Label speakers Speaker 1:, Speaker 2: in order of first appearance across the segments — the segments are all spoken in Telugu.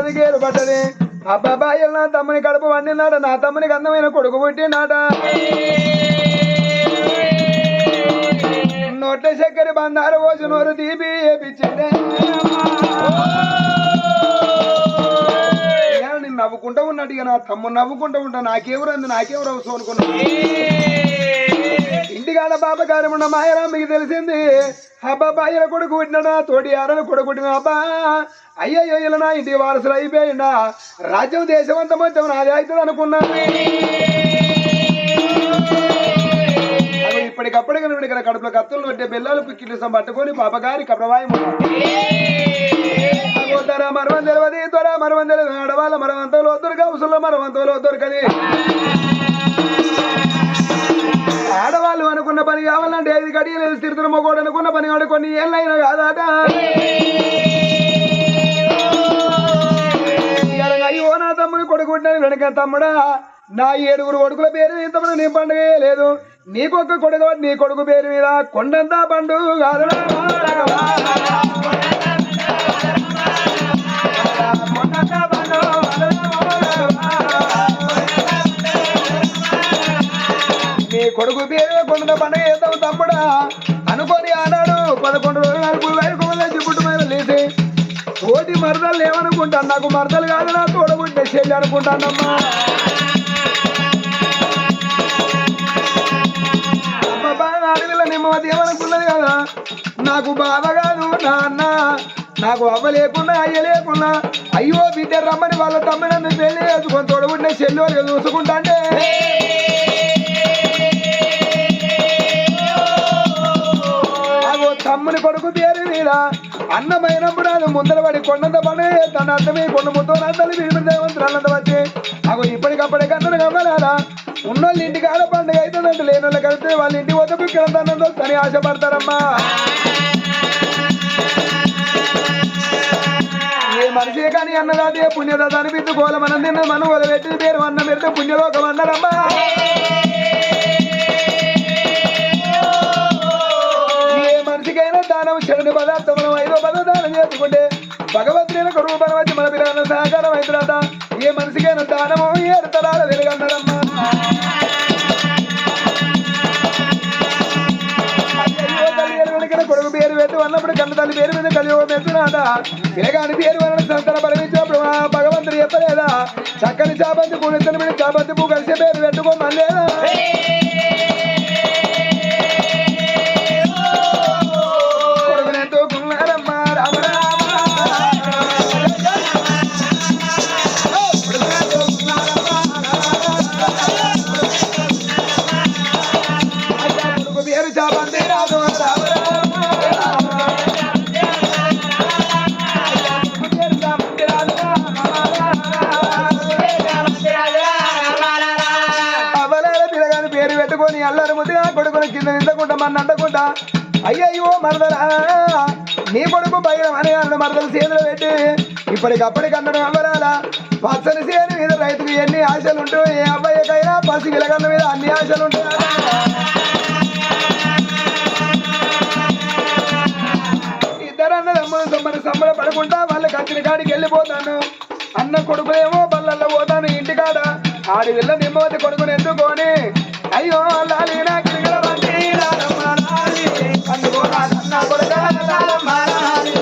Speaker 1: పడ్డది అబ్బాబాయి నా తమ్ముని కడుపు వండినాడ నా తమ్మునికి అందమైన కొడుకు పుట్టినాట నోట్ల చక్కెర బంగారు పోసి నోరు తీపి ఏపించిందే నేను నవ్వుకుంటూ ఉన్నట్టు ఇక నా తమ్ముడు నవ్వుకుంటూ ఉంటా నాకెవరు సోనుకున్నా ఇంటికాడ బాబగారు ఉన్న మాయరా మీకు తెలిసింది అబ్బాబాయిల కొడుకు పుట్టినా తోటి ఆరని కొడుకు పుట్టిన అబ్బా అయ్యయ్యో ఇలా నా ఇంటి వారసులు అయిపోయిందా రాజ్యం దేశమంతా మొత్తం నాది అవుతుంది అనుకున్నాను ఇప్పటికప్పటికి నువ్వు ఇక్కడ కడుపులో కత్తులు పెట్టే పిల్లలు కిలిసం పట్టుకొని పాపగారి కప్రవాయం మరవం తెలియదు త్వర మరవం తెలియదు ఆడవాళ్ళ మరవంతలో దొరక ఉసుల్లో మరవంతలో దొరకది ఆడవాళ్ళు అనుకున్న పని కావాలంటే 5 గడియలు తిరుతున్న మొగోడు అనుకున్న పని వాడు కొన్ని ఏళ్ళైనా కాదాట అయ్యో నా తమ్ముడు కొడుకుంటాను వెనక తమ్ముడా నా 7 కొడుకుల పేరు మీద తమ్ముడు నీ పండుగ లేదు నీకొక్క కొడుకు నీ కొడుకు పేరు మీద కొండంతా పండు కాదు నీ కొడుకు పేరు కొండ పండుగ చేద్దాం తమ్ముడా అనుకొని ఆడాడు 11 రోజులు 4 వేలకు పుట్టుమైన లేచి తోటి మరదలు ఏమనుకుంటాను నాకు మరదలు కాదు నా తోడబుట్టే చెల్లి అనుకుంటానమ్మా ఆడపిల్ల నిమ్మతి ఏమనుకున్నది కదా నాకు బాధ కాదు నా అన్న నాకు అవ్వ లేకున్నా అయ్య లేకున్నా అయ్యో బిడ్డ రమ్మని వాళ్ళ తమ్ముడు పెళ్లి చేసుకొని తోడబుట్టిన చెల్లి వరకు చూసుకుంటా అంటే తమ్ముని కొడుకు పేరు మీద అన్నమైనప్పుడు అది ముందర పడి కొండంత పడే తన అర్థమే కొండ మొత్తం అర్థాలు దేవంతురాలంత వచ్చి నాకు ఇప్పటికప్పుడే కన్నులు కవ్వాలా ఉన్నోళ్ళు ఇంటికి ఆడ పండుగ అవుతుందంటే లేని వాళ్ళు కలిస్తే వాళ్ళ ఇంటికి వద్ద బుక్కినంతో తని ఆశపడతారమ్మా ఏ మనిషి కానీ అన్నదాదే పుణ్యదాత అనిపించుకోవాలి మనం తిన్న మనం పెట్టి పేరు అన్నం పెడితే పుణ్యలోకం అన్నారమ్మా దానం శరణి పదార్థం మనం 5వ పదార్థానం చేసుకుంటే భగవంతుని రూపం వచ్చి మన పిల్లల సహకారం అయిన తర్వాత ఏ మనిషికైనా దానము 7 తరాల వెలుగన్నారమ్మా కొడుకు పేరు పెట్టు అన్నప్పుడు కన్న తల్లి పేరు మీద కలియుగం పెడుతున్నాడ పిలగాని పేరు వలన సంతాన పరమించినప్పుడు భగవంతుడు చెప్పలేదా చక్కని చాబంతి పూనితల మీద చాబంతి పూ కలిసే పేరు పెట్టుకోమలేదా అల్లరి ముద్దుగా కొడుకుని కింద నిందకుండా మన అంటకుండా అయ్యయ్యో మరదలా నీ కొడుకు బయలు అని అన్న మరదలు చేతులు పెట్టి ఇప్పటికప్పటికన్నడం అవ్వరాలా పచ్చని చేను మీద రైతుకు ఎన్ని ఆశలు ఉంటాయి ఏ అబ్బాయికైనా పసి విలగన్న మీద అన్ని ఆశలు ఉంటాయి ఇద్దరు అన్నదమ్ములు మరి సంబర పడకుండా వాళ్ళకి వచ్చిన కాడికి వెళ్ళిపోతాను అన్న కొడుకునేమో బల్లల్లో పోతాను ఇంటికాడ ఆడి వెళ్ళ నిమ్మవతి కొడుకుని ఎందుకోని అయ్యో లాలి నా కిరిగల వంటి లాలి అందుకో నా అన్న కొడుక లాలి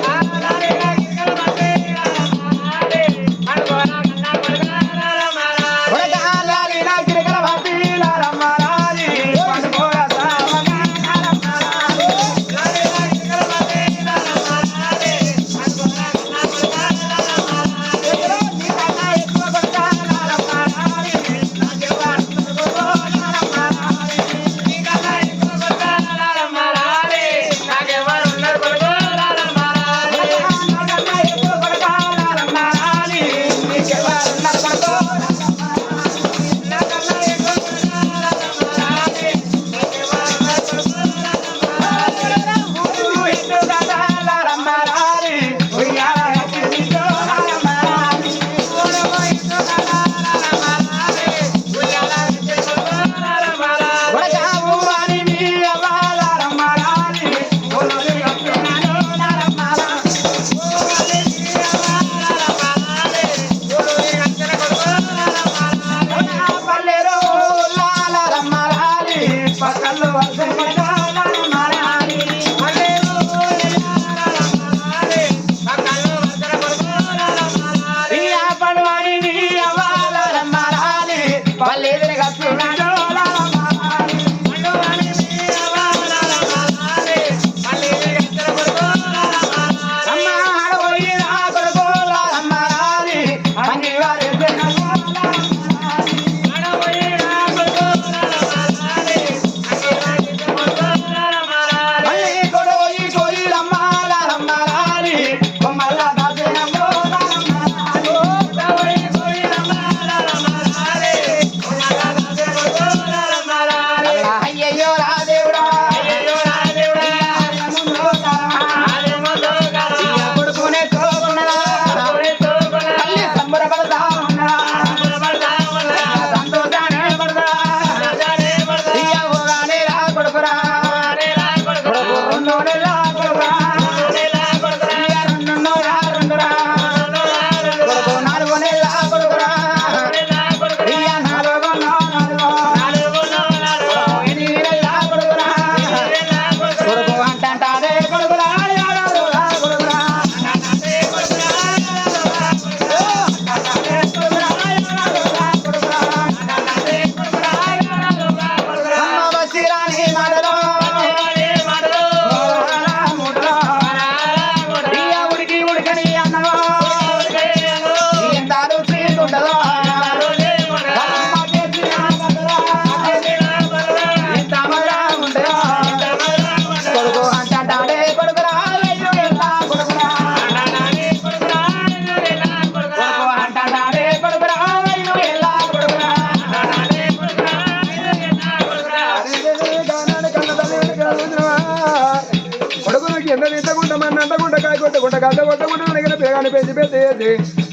Speaker 1: కొట్టకుండా గద్ద కొట్టకుండా దగ్గర పిల్లగాని పెంచి పెద్ద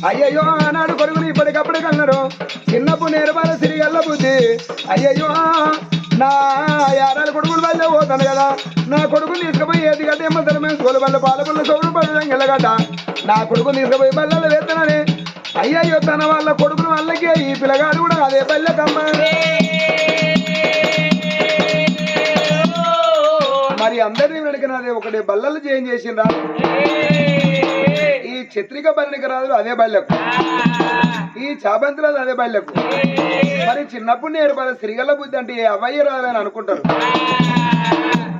Speaker 1: అయ్యయ్యో ఆనాడు కొడుకుని ఇప్పటికప్పుడు కన్నారు చిన్నప్పుడు నేర్పాల సిరిగల్ల బుద్ధి అయ్యయ్యో నా యారాలు కొడుకులు వల్ల పోతాను కదా నా కొడుకుని తీసుకుపోయి ఏది గడ్డ ఏమంటారు మేము సోలు వల్ల పాలపల్ల సోలు పడడం వెళ్ళగడ్డ నా కొడుకుని తీసుకుపోయి బల్లలు వేస్తానని అయ్యయ్యో తన వాళ్ళ కొడుకుని వాళ్ళకి ఈ పిల్లగాడు కూడా అదే బల్లెకమ్మ మరి అందరినీ వెనకనాదే ఒకటి బల్లలు చేంజ్ చేసిండ్రా ఈ చిత్రిక బల్లికి రాదు అదే బల్లెకు ఈ చాబంతులది అదే బల్లెకు మరి చిన్నప్పుడు నేర్పాలి సిరిగల్ల బుద్ధి అంటే అవ్వయ్య రాదని అనుకుంటారు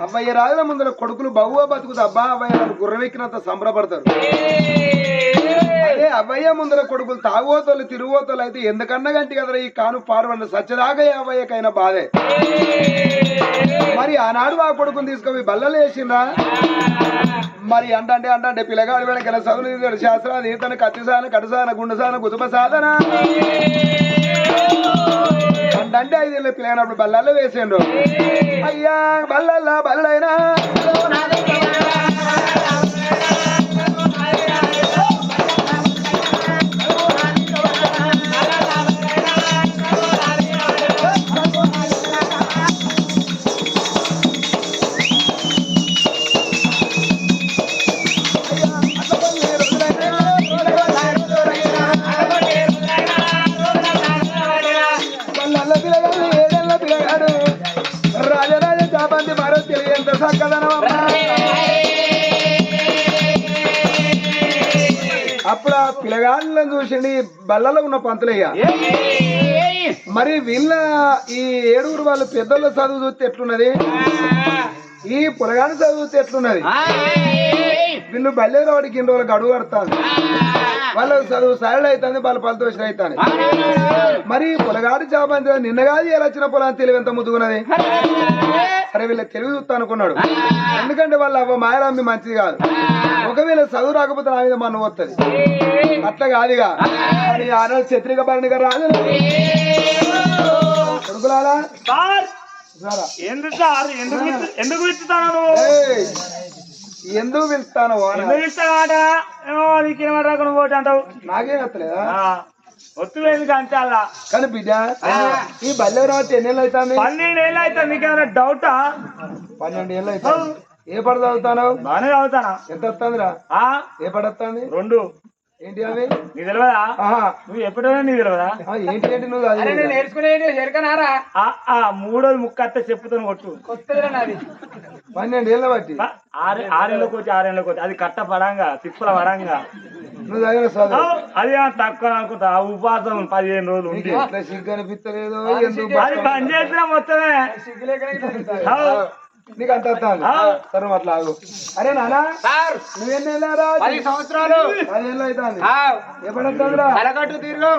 Speaker 1: అవ్వయ్య రాజుల ముందర కొడుకులు బహువా బతుకుతా అబ్బా అవ్వయ్య గుర్రవెక్కినంత సంబరపడతారు అదే అవ్వయ్య ముందర కొడుకులు తాగుబోతోళ్ళు తిరుగుబోతోళ్ళు అయితే ఎందుకన్నా గంటి కదరా ఈ కాను పాడవండి సచ్చదాగా అవ్వయ్యకైనా బాధే మరి ఆనాడు ఆ కొడుకుని తీసుకొని బల్లలు వేసిండ్రా మరి అంటే పిల్లగాడు వెనక చదువులు శాస్త్రాలు ఈతను కత్తిసాన కడసాన గుండెసాన గుతుమ సాధన అంటే 5 ఏళ్ళ పిల్లగానప్పుడు బల్లల్లో వేసిండ్రు అయ్యా బల్లల్లా బల్లైనా రాజరాజ చాబంది మరో తెలియంత చక్కదనమమ్మా అప్పుడు ఆ పిల్లగాళ్ళని చూసిండి బల్లలో ఉన్న పంతులయ్య మరి వీళ్ళ ఈ 7 వాళ్ళు పెద్దోళ్ళ చదువు చూస్తే ఎట్లున్నది ఈ పులగాని చదువుతే ఎట్లున్నది వీళ్ళు బల్లేరావాడికి 2 రోజులు గడువు కడతాను వాళ్ళ చదువు సరళ అవుతుంది వాళ్ళ ఫలితం అవుతాను మరి పొలగాడి చాబంతి నిన్నగాది ఎలా వచ్చిన పొలాన్ని తెలివి ఎంత ముద్దుకున్నది సరే వీళ్ళ తెలివి చూస్తా అనుకున్నాడు ఎందుకంటే వాళ్ళ అవ్వ మాయరామ్మి మంచిది కాదు ఒకవేళ చదువు రాకపోతే నా మీద మన వస్తుంది అట్లా కాదుగా అని ఆనాడు చిత్రిక భరణిగా రాదు కొడుకులారా
Speaker 2: ఎందుకు పిలుస్తాను
Speaker 1: ఎందుకు పిలుస్తాను
Speaker 2: అంటావు
Speaker 1: నాకేం వస్తలేదా
Speaker 2: ఒత్తులేదు అంతే అలా
Speaker 1: కానీ బిడ్డ ఈ బల్లె రావచ్చు 2 ఏళ్ళు అవుతుంది
Speaker 2: 12 ఏళ్ళు అవుతుంది నీకేమైనా డౌటా
Speaker 1: 12 ఏళ్ళు అవుతుంది ఏ పడ చదువుతాను
Speaker 2: బాగానే చదువుతానా
Speaker 1: ఎంత వస్తుందిరా ఏ పడ వస్తుంది
Speaker 2: 2
Speaker 1: ఏంటి అవి
Speaker 2: నీకు తెలియదా నువ్వు ఎప్పుడైనా నీకు తెలియదా
Speaker 1: ఏంటి ఏంటి నువ్వు
Speaker 2: నేర్చుకునేది చేరుకనారా 3వ ముక్క అత్త చెప్పుతాను కొట్టు
Speaker 1: 12 ఏళ్ళ బట్టి
Speaker 2: 6 ఏళ్ళకి వచ్చి 6 ఏళ్ళకి వచ్చి అది కట్ట పడంగా తిప్పుల పడంగా
Speaker 1: నువ్వు దగ్గర చదువు
Speaker 2: అది తక్కువ అనుకుంటా ఉపాసం 15 రోజులు ఉండి
Speaker 1: సిగ్గు అనిపిస్తలేదు
Speaker 2: అది పని చేసిన మొత్తమే
Speaker 1: నీకు అంత సరే అట్లా అరే నానా నువ్వెన్ని వెళ్ళారా
Speaker 2: 10 సంవత్సరాలు
Speaker 1: 10 ఏళ్ళు అవుతుంది ఎప్పుడొస్తుందిరా తలకట్టు తీర్గం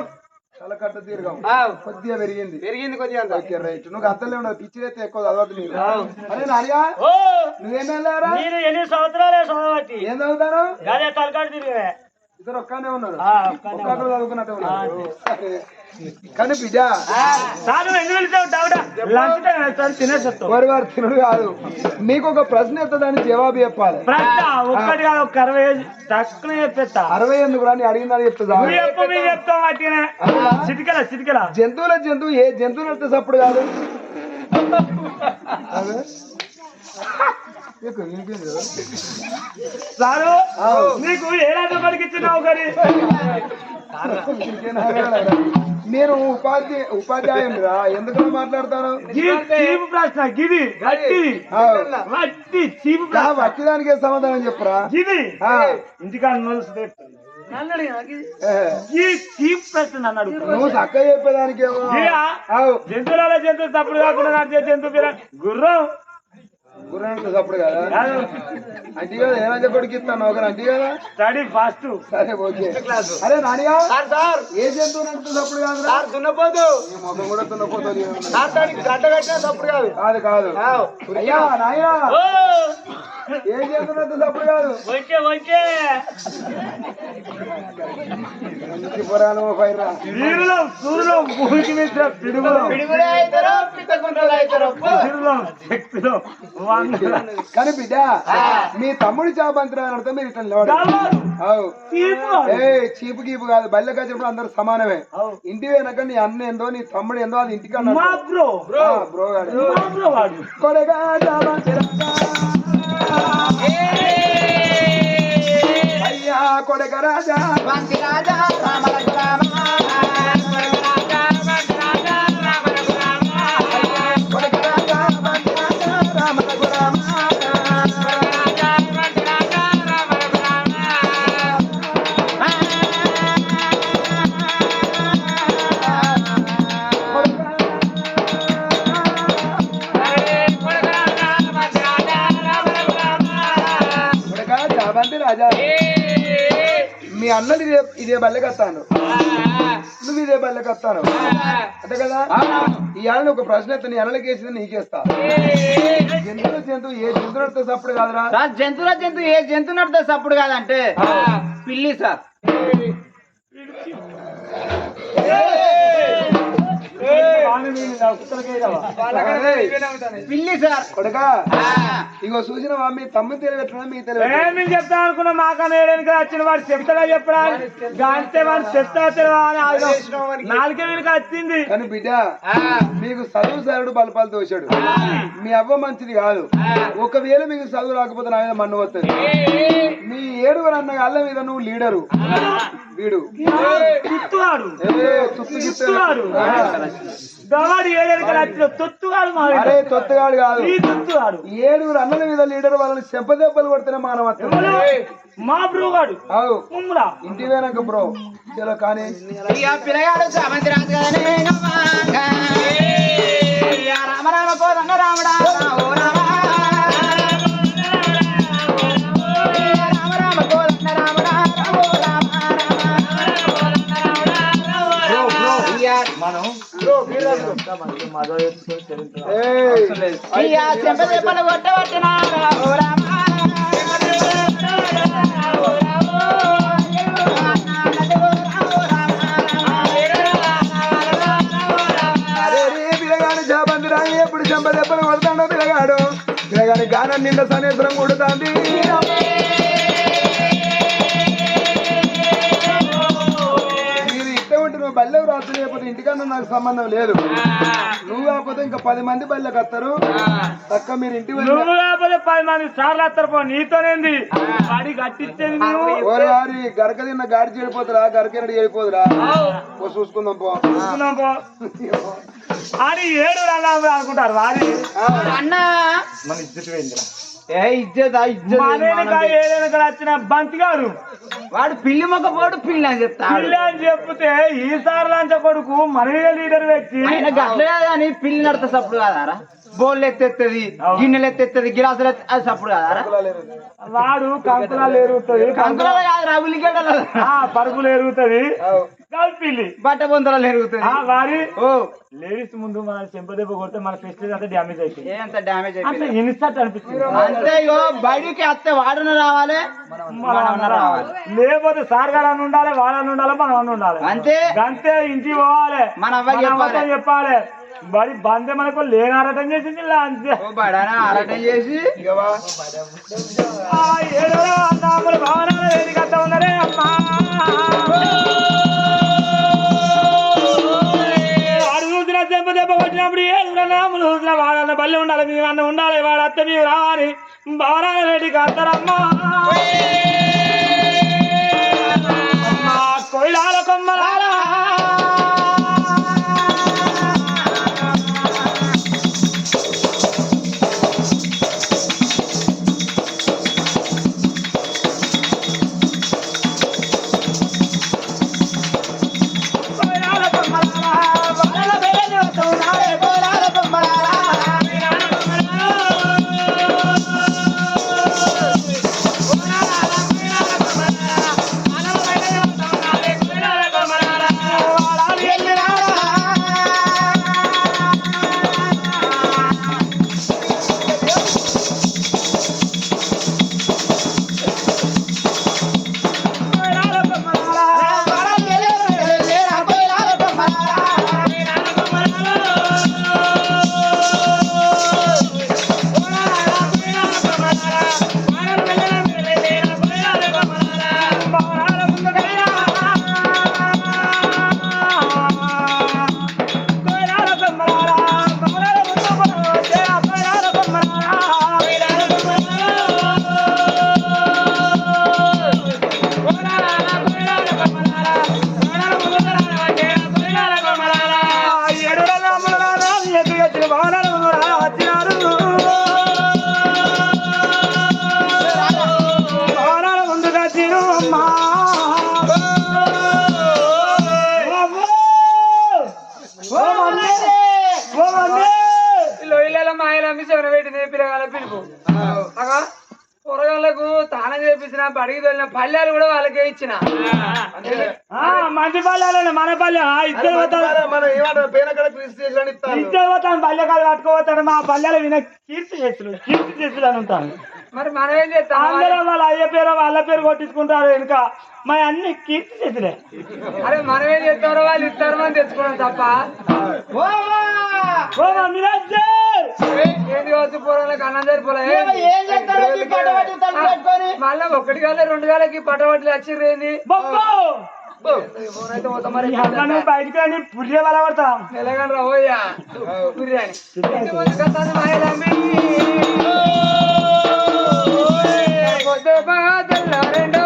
Speaker 1: కొద్దిగా పెరిగింది కొద్దిగా రైట్ నువ్వు అత్తలే ఉండదు పిచ్చిరైతే ఎక్కువ చదవద్దు నీకు అరే నానియా నువ్వేం వెళ్ళారా
Speaker 2: నేను 8 సంవత్సరాలే చదవట్టి
Speaker 1: ఏం చదువుతాను
Speaker 2: తలకట్టు తిరిగే
Speaker 1: ఇద్దరు ఒక్కనే ఉన్నాడు ఒక్కరు చదువుకున్నట్టే ఉన్నాడు కానీ బిడ్డ
Speaker 2: వారి
Speaker 1: వారు తినడు కాదు నీకు ఒక ప్రశ్న ఎత్తదాన్ని జవాబు చెప్పాలి
Speaker 2: ఒక్కటి కాదు 60 తక్కువ చెప్పేస్తా
Speaker 1: 60 ఎందుకు రాని అడిగిందని చెప్తా
Speaker 2: చిటికల
Speaker 1: జంతువు ఏ జంతువులు వస్తే సప్పుడు కాదు
Speaker 2: సారు నీకు ఏ రాజ్యం పడికిచ్చినావు కానీ
Speaker 1: నేను ఉపాధ్యాయుని రా ఎందుకు మాట్లాడతాను
Speaker 2: ప్రశ్న గిది
Speaker 1: వట్టిదానికే సమాధానం చెప్పరా
Speaker 2: గిది ఇంటికాడ
Speaker 1: నువ్వు చక్క చెప్పేదానికేమో
Speaker 2: జంతువులలో తప్పుడు కాకుండా జంతువు గుర్రం
Speaker 1: గుర్రానికి తప్పుడు కదా అంటే కదా ఏమైనా కొడుకు ఇస్తాను ఒకరు అంటే కదా
Speaker 2: స్టడీ ఫాస్ట్
Speaker 1: సరే ఓకే అరే నానియా ఏ జంతువు నడితే తప్పుడు కాదు
Speaker 2: దున్నపోదు
Speaker 1: మొత్తం కూడా దున్నపోతుంది
Speaker 2: గడ్డ కట్టినా తప్పుడు కాదు
Speaker 1: కాదు అయ్యా నాయనా ఏం చేస్తున్నట్టు తప్పుడు కాదు
Speaker 2: వచ్చే వచ్చే
Speaker 1: మంచి పురాణం పైరా
Speaker 2: వీరులం సూర్యులం భూమికి మీద పిడుగులం వీరులం శక్తులం
Speaker 1: కానీ బిడ్డ మీ తమ్ముడి చాపంతరాలు అడితే మీరు ఇట్లా నిలబడాలి. అవు చీపు గీపు కాదు బల్లె కాచినప్పుడు అందరు సమానమే. ఇంటి వెనక నీ అన్న ఏందో నీ తమ్ముడు ఏందో అది ఇంటికి బ్రో గాడు కొడగా అయ్యా కొడక రాజా రాజా మీ అన్నది ఇదే బల్లెకత్తాను నువ్వు ఇదే బల్లెకత్తాను అంతే కదా. ఇవాళ ఒక ప్రశ్న ఎత్తా నీ అన్నలకి వేసింది నీకేస్తా. జంతువుల జంతువు ఏ జంతువు నడితే సప్పుడు కాదురా
Speaker 3: జంతువుల జంతువు ఏ జంతువు నడితే సప్పుడు కాదంటే పిల్లి సార్. పిల్లి సార్
Speaker 1: కొడక ఇంకో సూచన మీ తమ్ముడు తెలియట్లా మీ తెలియదు
Speaker 2: చెప్తా అనుకున్నా మాకన్నా ఏడానికి వచ్చిన వాడు చెప్తాడా చెప్పడా అంతే వాడు చెప్తా నాలుగే వీళ్ళకి వచ్చింది.
Speaker 1: కానీ బిడ్డ మీకు చదువు సారుడు బలపాలు తోశాడు. మీ అవ్వ మంచిది కాదు. ఒకవేళ మీకు చదువు రాకపోతే నా మీద మన్ను వస్తుంది. మీ ఏడుగురు అన్న అల్ల మీద నువ్వు లీడరు వీడు
Speaker 2: తుత్తుగాడు
Speaker 1: అరే తొత్తుగాడు కాదు ఏడుగురు అన్నల మీద లీడర్ వాళ్ళని చెంపదెబ్బలు కొడితేనే మానవత్వం.
Speaker 2: మా బ్రో గాడు
Speaker 1: ఇంటి వేనక బ్రో చలో కానీ
Speaker 3: పిల్లగాడు చామంతి రాజు కదనే రామ రామ కోదండ రాముడా చెంపదెబ్బలు కొట్టబట్టినా
Speaker 1: ఎప్పుడు చెంపదెబ్బలు కొడతాడో పిల్లగాడు పిల్లగాని గానం నిండా సనేత్రం కొడుతుంది. మీరు ఇట్టే ఉంటే నువ్వు బల్లెవు రాత్రి లేకపోతే ఇంటికన్నా నాకు సంబంధం లేదు. నువ్వు కాకపోతే ఇంకా 10 మంది బల్లెకి వస్తారు తక్క మీరు ఇంటికి
Speaker 2: నువ్వు కాకపోతే 10 మంది సార్లు వస్తారు పో నీతోనేంది వాడి కట్టించేది
Speaker 1: వారి గరక తిన్న గాడి చెడిపోతురా గరకెనడు చెడిపోదురా పో చూసుకుందాం పో
Speaker 2: అని 7 రకాలు అనుకుంటారు వారి
Speaker 3: అన్న
Speaker 2: మన ఇజ్జత్ పోయిందిరా.
Speaker 3: వచ్చిన బంతిగాడు వాడు పిల్లి మొక్క పోడు పిల్లి అని చెప్తాడు.
Speaker 2: పిల్లి అని చెప్తే ఈసారి లంచ కొడుకు మనమే లీడర్ వ్యక్తి
Speaker 3: గట్లే కానీ పిల్లి నడితే సప్పుడు కాదారా. బోళ్ళు ఎత్తెత్తది గిన్నెలు ఎత్తెత్తది గిలాసులు అది సప్పుడు కాదారా.
Speaker 2: వాడు కంకులాలు ఎరుగుతుంది
Speaker 3: కంకులలో కాదురా ఉల్లిగడ్డలు
Speaker 2: పరుపులు ఎరుగుతుంది పిల్లి
Speaker 3: బట్ట బొంతలు ఎరుగుతుంది.
Speaker 2: వారి లేడీస్ ముందు మన చెంపదెబ్బ కొడితే మన ఫెస్టివల్ అంతా డ్యామేజ్ అయిపోయింది.
Speaker 3: ఏంత డ్యామేజ్
Speaker 2: అంటే ఇన్స్టెంట్ అనిపిస్తుంది.
Speaker 3: అంతే బయటికి వస్తే వాడున రావాలి రావాలి
Speaker 2: లేకపోతే సార్ గారు అని ఉండాలి వాళ్ళని ఉండాలి మనం అని ఉండాలి
Speaker 3: అంతే.
Speaker 2: అంతే ఇంటికి పోవాలి
Speaker 3: మన అవ్వకి
Speaker 2: చెప్పాలి బడి బందే మనకు లేనారటం చేసింది ఇలా అంతే
Speaker 3: ఆరాటం చేసి
Speaker 2: అన్నాములు భవనాలు వేదికత్త ఉన్నదే అమ్మా వాడు చూసిన దెబ్బ దెబ్బ కొట్టినప్పుడు 7 నాములు చూసిన వాడన్న బల్లి ఉండాలి మీ అన్న ఉండాలి వాడు అత్త మీరు రావాలి భవనాల వేదిక అత్తరమ్మా కొయిలాల కొమ్మలాల నీకు అగా కూరగాయలకు తానం చేపించిన బడికి వెళ్ళిన పల్లెలు కూడా వాళ్ళకే ఇచ్చిన మంచి పల్లెలు మన పల్లె ఇద్దరు
Speaker 1: మనం ఏమంటారు పేనకడ క్రిస్టియన్ ఇస్తారు
Speaker 2: ఇద్దరు పోతాను పల్లెకాలు పట్టుకోపోతాడు మా పల్లెలు విన కీర్తి చేస్తులు అని ఉంటాను మరి మనం ఏం చేస్తాం అందరూ వాళ్ళ అయ్య పేరు వాళ్ళ పేరు కొట్టించుకుంటారు వెనుక మరి అన్ని కీర్తి చేతులే అరే మనం ఏం చేస్తారో వాళ్ళు ఇస్తారు అని తెచ్చుకున్నాం తప్ప ఏంటి వచ్చి పోరాలకు అన్నం సరిపోలే మళ్ళా ఒకటి కాలే రెండు కాలకి పట్టబట్టలు వచ్చింది బయటికి రాని పుర్రే వల్ల పడతా ఎలాగని రావయ్యా బిర్యానీ రెండో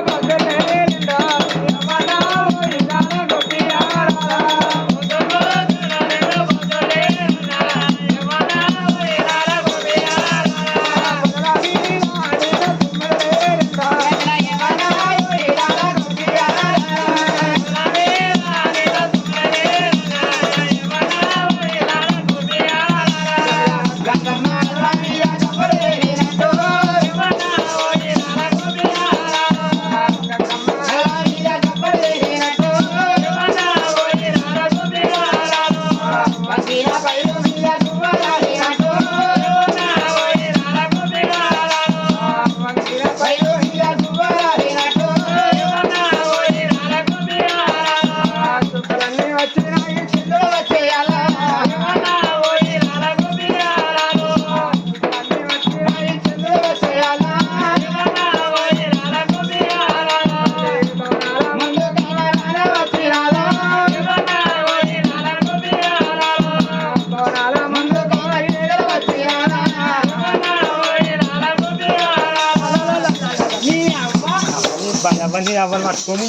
Speaker 2: అవన్నీ అవన్నీ పట్టుకొని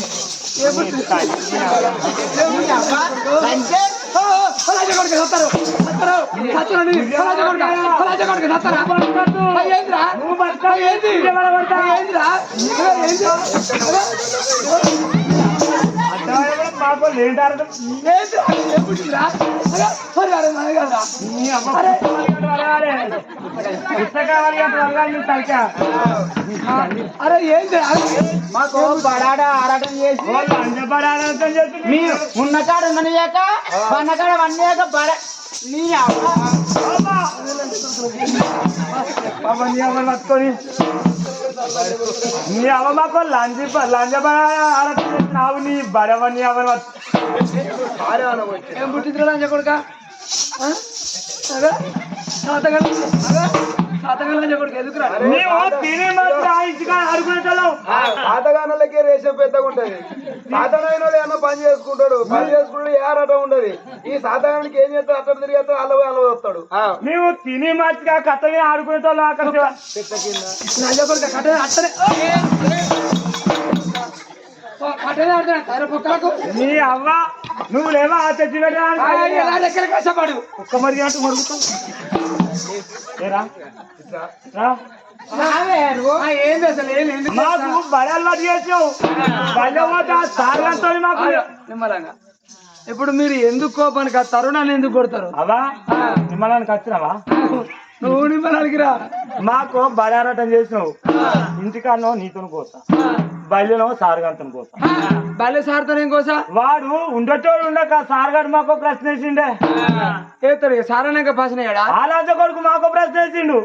Speaker 1: అరే ఏంటి
Speaker 3: మాకు బడాడ ఆరాటం చేసి మీరు ఉన్న కాడ ఉండనియాక పన్న కాడ వన్నయాక బడ నీ
Speaker 2: పట్టుకొని నీ అవ్వ మాకు లంజ ఆరాటం చేసినావు నీ బడవన్నీ అవన్నీ
Speaker 1: ఏం పుట్టిందిరా లంజ కొడుక సాతగానలకి రేషన్ పెద్దగా ఉంటది. సాతనైన ఏమన్నా పని చేసుకుంటాడు, పని చేసుకుంటే ఏ ఆరాటం ఉండదు. ఈ సాతగానికి ఏం చేస్తాడు, అక్కడ తిరిగి అలవ వస్తాడు.
Speaker 2: మేము తిని మంచిగా కథ ఆడుకునేటోళ్ళు అక్కడ నీ అవ్వ నువ్వు లేవా తెచ్చి
Speaker 1: పెట్టడానికి కష్టపడు
Speaker 2: ఒక్క మరి అంటూ మరుగుతావు
Speaker 1: ఏంది అసలు
Speaker 2: మాకు బడాలు చేసావు బయట సార్లతో మాకు
Speaker 1: నిమ్మలంగా. ఇప్పుడు మీరు ఎందుకు కోపానికి ఆ తరుణాన్ని ఎందుకు కొడతారు?
Speaker 2: అవా నిమ్మలానికి వచ్చినావా?
Speaker 1: నువ్వు నిమ్మలానికి రా.
Speaker 2: మాకు బడారాటం చేసినావు, ఇంటికాడనో నీతో కోసా, బయలునో సారుగాంతో కోసా.
Speaker 1: బయలు సార్తో ఏం కోసా?
Speaker 2: వాడు ఉండటోడు ఉండక సారుగాడు మాకు ప్రశ్న వేసిండే.
Speaker 1: ఏతాడు సారనాక పాసినాయాడా?
Speaker 2: ఆలాజ కొడుకు మాకు ప్రశ్న వేసిండు.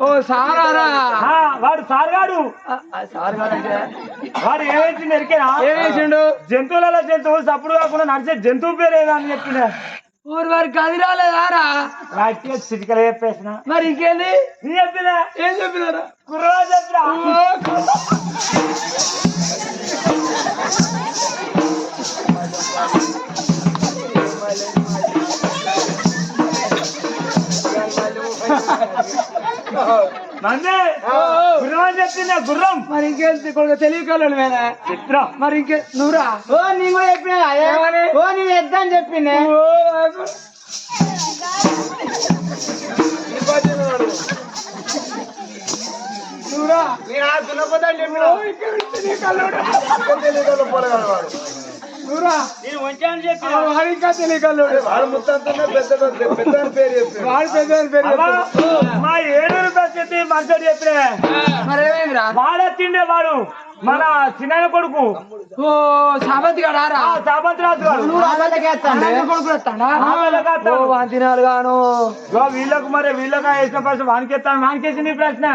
Speaker 1: ఓ సారారా,
Speaker 2: వాడు సారుగాడు. వాడు ఏమేసిండు ఎరికేనా?
Speaker 1: ఏమేసిండు?
Speaker 2: జంతువులలో జంతువు సప్పుడు కాకుండా నడిచే జంతువు పేరు ఏదా అని చెప్పిన
Speaker 1: ఊరు వారికి అది రాలేదారా?
Speaker 2: వాటికి చిటికలు చెప్పేసిన.
Speaker 1: మరి ఇంకేంది
Speaker 2: చెప్పినా?
Speaker 1: ఏం చెప్పినారా?
Speaker 2: కుర్రా చెప్పినా. మందే గుర్రం అని చెప్పిందా? గుర్రం.
Speaker 1: మరి ఇంకేంటి తెలియకలను మేనా
Speaker 2: చిత్ర.
Speaker 1: మరి ఇంకే నువ్వురా.
Speaker 3: ఓ నీ కూడా చెప్పినా ఓ నేను ఎద్దా అని చెప్పిండే.
Speaker 1: నువ్వురా.
Speaker 2: నేను వంచాను చెప్పి
Speaker 1: వాడు ఇంకా తెలియకల్లు వాడు ముత్తంతున్నా పెద్ద పేరు చెప్పి వాడు పెద్ద పేరు
Speaker 2: మా ఏడూరు పరిస్థితి మంచోడు చెప్పిన
Speaker 3: మరేమైందిరా
Speaker 2: వాడే తిండే వాడు మన చిన్న కొడుకు
Speaker 3: ఓ సాబంతి గారా
Speaker 2: సాబంత్ రాజు గారు
Speaker 3: కొడుకు తినాలి గాను
Speaker 2: వీళ్ళకు మరి వీళ్ళగా వేసిన ప్రశ్న వానికెత్తాను వానికేసి నీ ప్రశ్న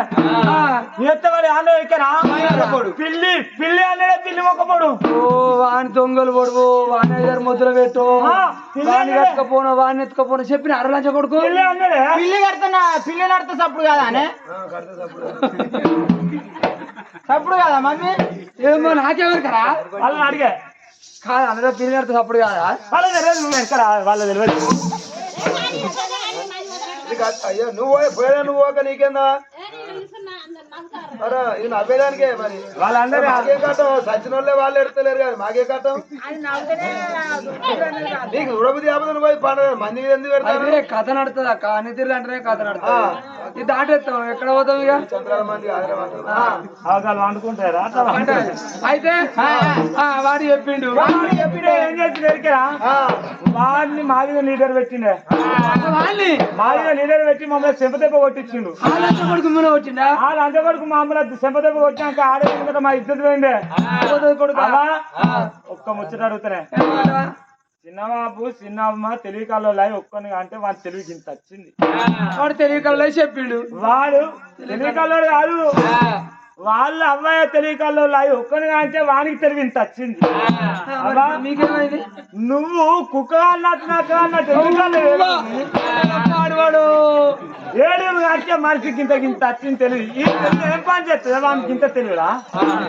Speaker 2: ఎత్తవాడి ఆలో ఎక్కరా పిల్లి పిల్లి అనే పిల్లి మొక్కపోడు
Speaker 3: ఓ వాని దొంగలు పొడువు వాని దగ్గర ముద్ర పెట్టు వాని కట్టుకపోను వాడిని ఎత్తుకపోను చెప్పిన అరలంచ కొడుకు
Speaker 2: పిల్లి అన్నాడే
Speaker 3: పిల్లి కడుతున్నా పిల్లి నడితే సప్పుడు కాదా అనే సప్పుడు కాదా మమ్మీ ఏమో నాకెవరు కదా
Speaker 2: వాళ్ళని అడిగే
Speaker 3: కాదు అందరూ పిల్లి నడితే సప్పుడు కాదా
Speaker 2: వాళ్ళ తెలియదు నువ్వు ఎక్కడ వాళ్ళ తెలియదు
Speaker 1: అయ్యో నువ్వు పోయా నువ్వు ఒక నీకేందా ఇది నవ్వేదానికే మరి
Speaker 2: వాళ్ళందరూ
Speaker 1: మాకే కట్టం సచిన వాళ్ళే వాళ్ళు ఎడతలేరు కానీ మాకే కట్టం నీకు ఉడబుది ఆపద పోయి పండుగ మంది మీద ఎందుకు పెడతారు
Speaker 3: కథ నడుతుంది అక్క అన్ని తీరులు అంటేనే కథ నడుతుంది ఇది దాటేస్తాం ఎక్కడ పోతాం ఇక
Speaker 1: చంద్రాల మంది
Speaker 2: అవకాలు వండుకుంటారా
Speaker 3: అయితే వాడు చెప్పిండు
Speaker 2: ఏం చేసి ఎరికరా వాడిని మా మీద లీడర్ పెట్టిండే
Speaker 3: వాళ్ళని
Speaker 2: మా మీద లీడర్ పెట్టి మమ్మల్ని చెంపదెబ్బ కొట్టించిండు
Speaker 3: వాళ్ళంతా కొడుకు మీద వచ్చిండా
Speaker 2: వాళ్ళు అంత కొడుకు మామూలు చెంపదెబ్బ కొట్టినాక ఆడేది కదా మా ఇద్దరు పోయిండే
Speaker 3: కొడుకు
Speaker 2: ఒక్క ముచ్చట అడుగుతానే చిన్నబాబు చిన్నమ్మ తెలివి కాళ్ళు ఒక్కని అంటే వాడు తెలివి గింత వచ్చింది
Speaker 3: వాడు తెలియకల్లా చెప్పిండు
Speaker 2: వాడు తెలివి కాళ్ళు కాదు వాళ్ళ అమ్మాయి తెలివి కాళ్ళు ఒక్కని అంటే వానికి తెలివి ఇంత వచ్చింది
Speaker 3: మీకేమైంది
Speaker 2: నువ్వు కుక్క అన్నట్టు తెలివి కాళ్ళు
Speaker 3: వాడు
Speaker 2: ఏడు అంటే మనిషికి ఇంత గింత వచ్చింది తెలివి ఈ తెలివి ఏం పని చేస్తుంది వానికి ఇంత తెలివిరా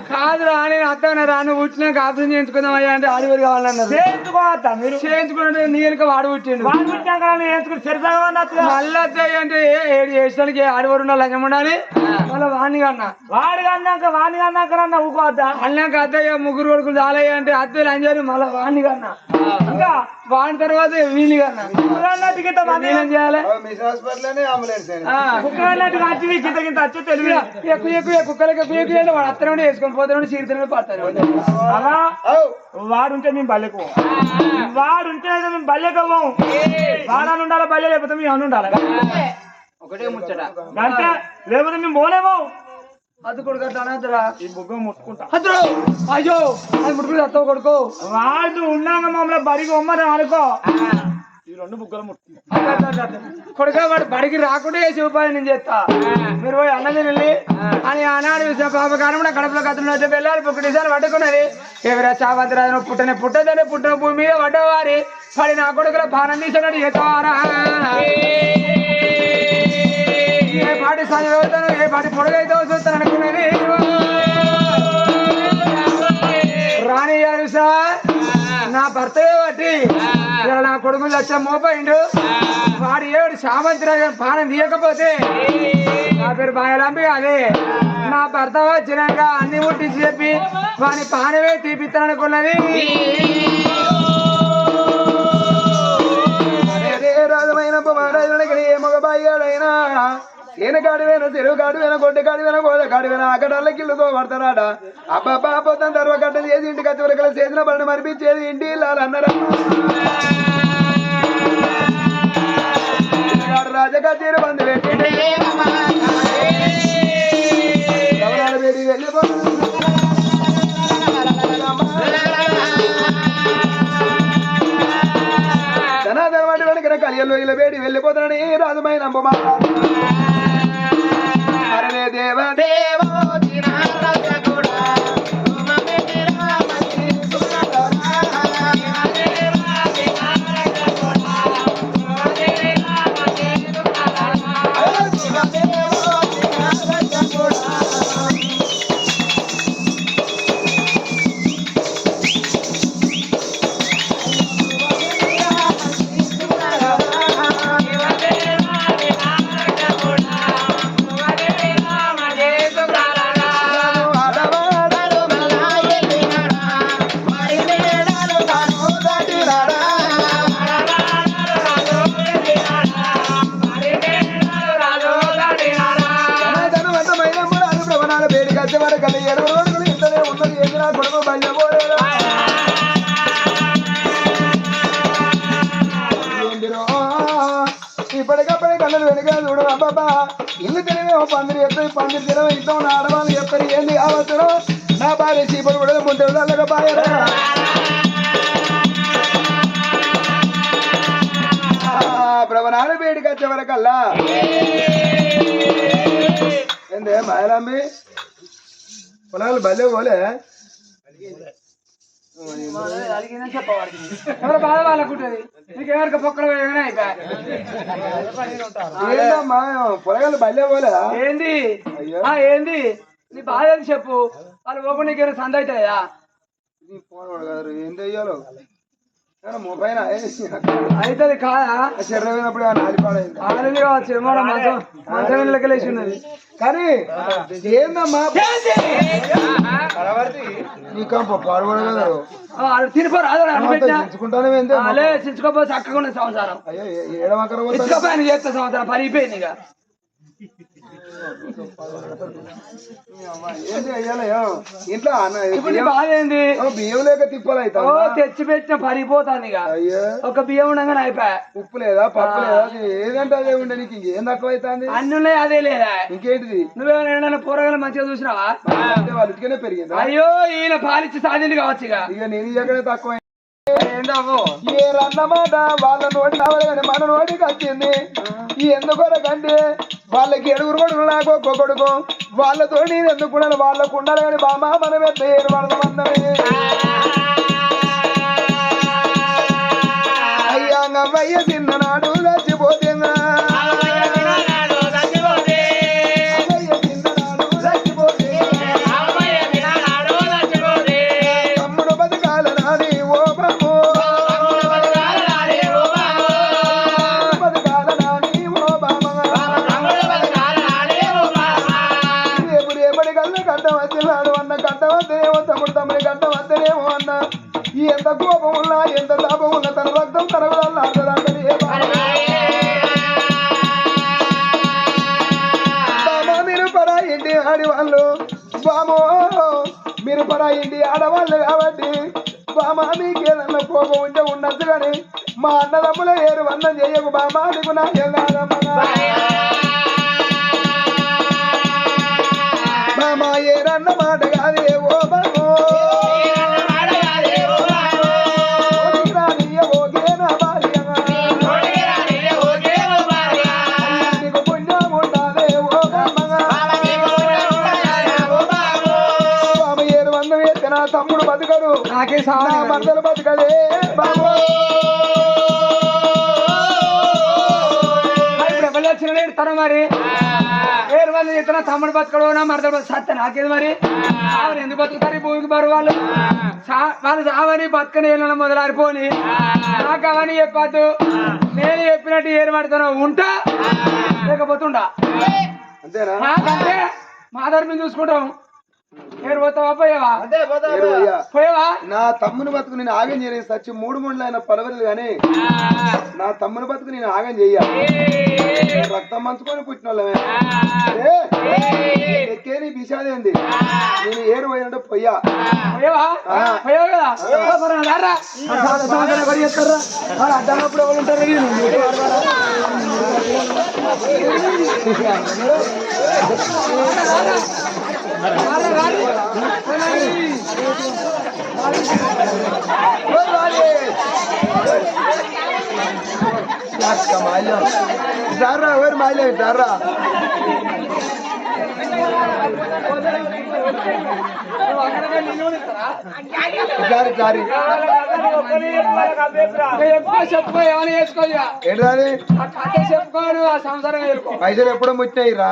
Speaker 3: కాదురా నేను అత్తగా రాను పుట్టినాక ఆపరేషన్ చేయించుకుందాం అయ్యా అంటే ఆడివరి కావాలన్నారు
Speaker 2: చేయించుకోవద్దా మీరు
Speaker 3: చేయించుకుంటే నీ వెనుక వాడు పుట్టిండు
Speaker 2: వాడు పుట్టినాక చేయించుకుని సరిసగమన్నట్టుగా
Speaker 3: మళ్ళీ అత్తయ్య అంటే ఏడు చేసానికి ఆడివరు ఉన్న లంచం ఉండాలి మళ్ళీ వాణి కన్నా
Speaker 2: వాడిగా అన్నాక ఊకోవద్దా
Speaker 3: అన్నాక అత్తయ్య ముగ్గురు కొడుకులు చాలయ్య అంటే అత్తయ్యలు అంజారు మళ్ళీ వాణి కన్నా
Speaker 2: ఇంకా
Speaker 3: వాని తర్వాత వీళ్ళు కన్నా చేయాలి
Speaker 2: గింత వచ్చి తెలివి
Speaker 3: ఎక్కువ కుక్కలకి ఎక్కువ వాడు అత్తనే వేసుకొని పోతాడు చీరితనే పడతారు
Speaker 2: అలా వాడుంటే మేము బల్లెకు వాడుంటే మేము బల్లెకవ్వం వాడాలు ఉండాలి బల్లె లేకపోతే మేము అని ఉండాలి
Speaker 3: ఒకటే ముచ్చట
Speaker 2: అంటే లేకపోతే మేము పోలేము
Speaker 3: అది కొడుకు అట్లా అనద్దురా
Speaker 2: ఈ బుగ్గ ముట్టుకుంటా
Speaker 3: అయ్యో అది ముట్టుకుని అత్తవు కొడుకు
Speaker 2: వాడు ఉన్నాక మమ్మల్ని బడికి ఉమ్మని అనుకో ఈ రెండు బుగ్గలు ముట్టుకుంటా
Speaker 3: కొడుక వాడు బడికి రాకుండా వేసి ఉపాయం నేను చేస్తా మీరు పోయి అన్నది వెళ్ళి అని ఆనాడు పాప కాలం కడపలో కథలు వచ్చి వెళ్ళాలి ఒకటిసారి పట్టుకున్నది ఎవరా చావంతరాజు పుట్టదని పుట్టిన భూమి మీద పడ్డవారి పడి నా కొడుకుల పానం తీసినట్టు చేస్తారా ఏ పాటి సాయం అవుతాను ఏ పాటి పొడుగైతే చూస్తాను అనుకున్నది రాణి గారు సార్ నా భర్తవే బట్టి నా కొడుకులు వచ్చా మోపోయిండు వాడు ఏడు సామంతిరాజు పానం తీయకపోతే నా పేరు బాయలంపి అదే నా భర్త వచ్చినాక అన్ని ముట్టించి చెప్పి వాని పానమే తీపిస్తాననుకున్నది
Speaker 1: రాజమైన మగబాయిగాడైనా ఏనగాడివేన చెరువు కాడివేన గొడ్డ కాడివేన గోద కాడివేన అక్కడల్ల కిల్లుతో పడతారాట అబ్బాబ్బా పొద్దున తర్వాత కట్టలు చేసి ఇంటికి వచ్చి వరకు చేసిన పని మరిపించేది ఇంటి ఇల్లాలు అన్నారా రాజకచేరు బంధు పెట్టి వెళ్ళిపో ధనాధనవాడి వెనక కలియల్లో ఇలా వేడి వెళ్ళిపోతానని రాజుమైన అరే దేవ దేవో ఇప్పటికప్పుడే కళ్ళలు వెనుక చూడు అబ్బాబా ఇల్లు తినమేమో పందిరి చెప్తాయి పందిరి తినమే ఇంట్లో ఉన్న ఆడవాళ్ళు చెప్తారు ఏంది కావచ్చు నా భార్య చీపలు కూడా ముందు అలాగ బాయరా ప్రభనాడు బయటికి వచ్చే వరకల్లా ఏందే మాయలాంబి పొలాలు బల్లే పోలే
Speaker 3: ఎవరు బాధ వాళ్ళకుంటది నీకు ఎవరికి పొక్కలు
Speaker 1: ఏందమ్మా పొలగాలు బల్లే పోలే
Speaker 3: ఏంది ఏంది నీ బాధ ఏంది చెప్పు వాళ్ళు పోకుండా నీకు సంద అవుతాయా
Speaker 1: ఏం చెయ్యాలో మొబైల్
Speaker 3: అవుతుంది కాదా
Speaker 1: శరీరమైనప్పుడు నాలిపాడైంది
Speaker 3: ఆడది కావచ్చు ఏమో మంచం లెక్కలేసి ఉన్నది
Speaker 1: కానీ ఏందమ్మా నీకు పాడుకోవడం కదా
Speaker 3: తినిపోరాదుకుంటానే చించుకోపోతే చక్కగా సంవత్సరం
Speaker 1: అయ్యో ఏడవకర
Speaker 3: ఇచ్చుకోపోయి చేస్తా సంవత్సరం పరిగిపోయింది ఇక
Speaker 1: ఇంట్లో
Speaker 3: ఇప్పుడు నీ బాధ ఏంది
Speaker 1: బియ్యం లేక తిప్పాలి అయితే
Speaker 3: తెచ్చి పెట్టిన పరిగిపోతాను ఇక ఒక బియ్యం ఉండగానే అయిపోయా
Speaker 1: ఉప్పు లేదా పప్పు లేదా ఏదంటే అదే ఉండే నీకు ఇంకేం తక్కువ అవుతుంది
Speaker 3: అన్ని ఉన్నాయి అదే లేదా
Speaker 1: ఇంకేంటిది
Speaker 3: నువ్వేమైనా కూరగాయలు మంచిగా చూసినావా
Speaker 1: వాళ్ళ ఇంటికనే పెరిగింది
Speaker 3: అయ్యో ఈయన పాలిచ్చి సాధింది కావచ్చు ఇక
Speaker 1: నేను ఎక్కడే తక్కువ
Speaker 3: ఏందావో
Speaker 1: ఏ రన్నమాట వాళ్ళ నోటి రావాలి మన నోటికి వచ్చింది ఎందుకొరకంటే వాళ్ళకి ఎడుగురు కొడుకు నాకు ఒక్క కొడుకు వాళ్ళతో నేను ఎందుకు ఉండాలి వాళ్ళకు ఉండాలి కానీ బామా మనం ఎంత ఏడు పడదామన్నది అయ్యా నవ్వయ్య తిన్ననాడు చచ్చిపోతే తమ్ముడు బతకాల నాని ఓ బాబు ఎంత కోపం ఉన్నా ఎంత తాపం ఉన్నా తన రక్తం తన బామా మీరు పరా ఇంటి ఆడవాళ్ళు బామో మీరు పరా ఇంటి ఆడవాళ్ళు కాబట్టి బామా మీకు ఏదన్నా కోపం ఉంటే ఉండొచ్చు కానీ మా అన్నదమ్ముల ఏరు అన్నం చేయకు బామా నీకు నాకేం కాదమ్మా బామా ఏరన్న మాట కాదే ఓ బామో తమ్ముడు బతకడు
Speaker 3: నాకే
Speaker 1: మందలు బతకదే బాబు
Speaker 3: వచ్చిన తన మరి వేరు వాళ్ళు చెప్తున్నా తమ్ముడు బతకడు నా మరదలు సత్త నాకేది మరి ఆవిడ ఎందుకు బతుకుతారు ఈ భూమికి బరు వాళ్ళు వాళ్ళు చావని బతకని మొదలారిపోని నాకు అవన్నీ చెప్పద్దు నేను చెప్పినట్టు ఏరు పడుతున్నా ఉంటా లేకపోతుండా
Speaker 1: అంతేనా
Speaker 3: నాకంటే మా ధర్మం చూసుకుంటాం ఏరు పోతావా పోయావా పోయావా
Speaker 1: నా తమ్ముని బతుకు నేను ఆగం చేయలేదు సచ్చి 3 మూడులు అయినా పలవలేదు కానీ నా తమ్ముని బతుకు నేను ఆగం చెయ్యాలి రక్తం మంచుకొని పుట్టిన వాళ్ళమే ఎక్కేది బిసాదేంది నేను ఏరు పోయినట్టు పోయా
Speaker 3: పోయావా పోయావు కదా అడ్డన్నప్పుడు ఎవరు ఉంటారు
Speaker 1: Zara, where my leg, Zara? Jari.
Speaker 3: చెప్పుకో ఏమైనా చేసుకో
Speaker 1: ఏంటి
Speaker 3: చెప్పుకోడు ఆ సంసారం
Speaker 1: పైసలు ఎప్పుడో ముట్టాయి రా